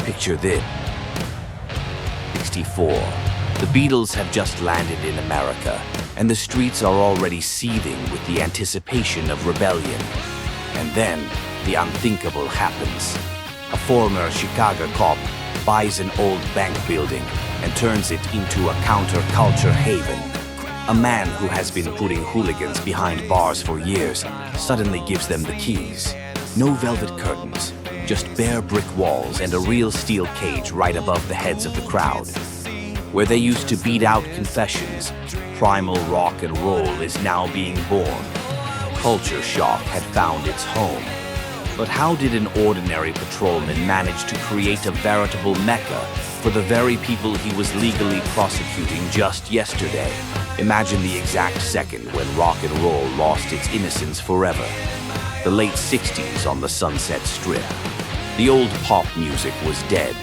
Picture this. 64. The Beatles have just landed in America, and the streets are already seething with the anticipation of rebellion. And then, the unthinkable happens. A former Chicago cop buys an old bank building and turns it into a counterculture haven. A man who has been putting hooligans behind bars for years suddenly gives them the keys. No velvet curtains, just bare brick walls and a real steel cage right above the heads of the crowd. Where they used to beat out confessions, primal rock and roll is now being born. Culture shock had found its home. But how did an ordinary patrolman manage to create a veritable mecca for the very people he was legally prosecuting just yesterday? Imagine the exact second when rock and roll lost its innocence forever. The late 60s on the Sunset Strip. The old pop music was dead.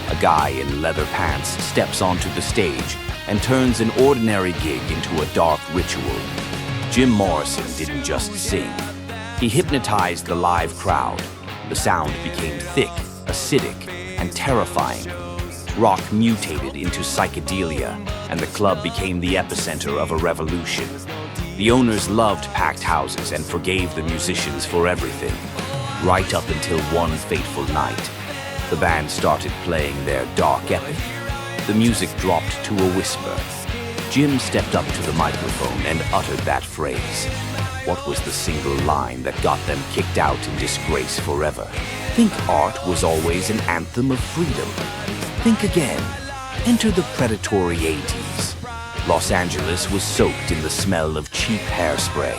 A guy in leather pants steps onto the stage and turns an ordinary gig into a dark ritual. Jim Morrison didn't just sing. He hypnotized the live crowd. The sound became thick, acidic, and terrifying. Rock mutated into psychedelia, and the club became the epicenter of a revolution. The owners loved packed houses and forgave the musicians for everything. Right up until one fateful night, the band started playing their dark epic. The music dropped to a whisper. Jim stepped up to the microphone and uttered that phrase. What was the single line that got them kicked out in disgrace forever? Think art was always an anthem of freedom. Think again. Enter the predatory 80s. Los Angeles was soaked in the smell of cheap hairspray.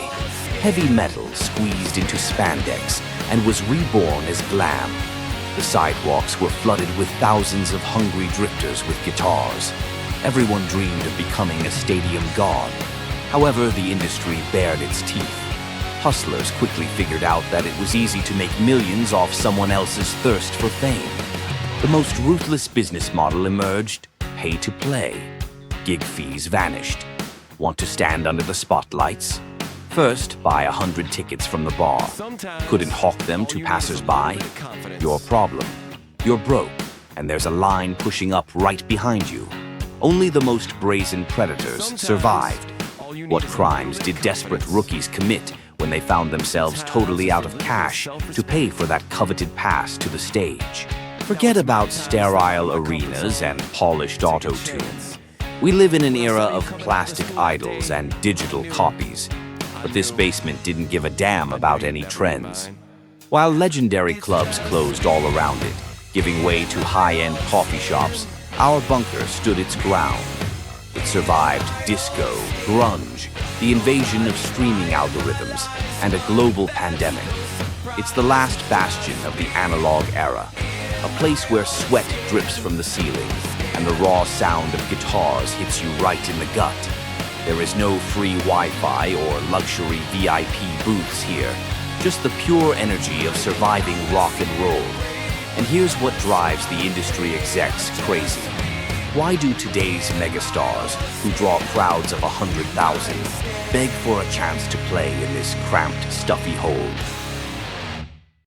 Heavy metal squeezed into spandex and was reborn as glam. The sidewalks were flooded with thousands of hungry drifters with guitars. Everyone dreamed of becoming a stadium god. However, the industry bared its teeth. Hustlers quickly figured out that it was easy to make millions off someone else's thirst for fame. The most ruthless business model emerged: pay to play. Gig fees vanished. Want to stand under the spotlights? First, buy 100 tickets from the bar. Couldn't hawk them to passers-by? Your problem. You're broke, and there's a line pushing up right behind you. Only the most brazen predators survived. What crimes did desperate rookies commit when they found themselves totally out of cash to pay for that coveted pass to the stage? Forget about sterile arenas and polished auto-tune. We live in an era of plastic idols and digital copies, but this basement didn't give a damn about any trends. While legendary clubs closed all around it, giving way to high-end coffee shops, our bunker stood its ground. It survived disco, grunge, the invasion of streaming algorithms, and a global pandemic. It's the last bastion of the analog era, a place where sweat drips from the ceiling and the raw sound of guitars hits you right in the gut. There is no free Wi-Fi or luxury VIP booths here, just the pure energy of surviving rock and roll. And here's what drives the industry execs crazy. Why do today's megastars, who draw crowds of 100,000, beg for a chance to play in this cramped, stuffy hole?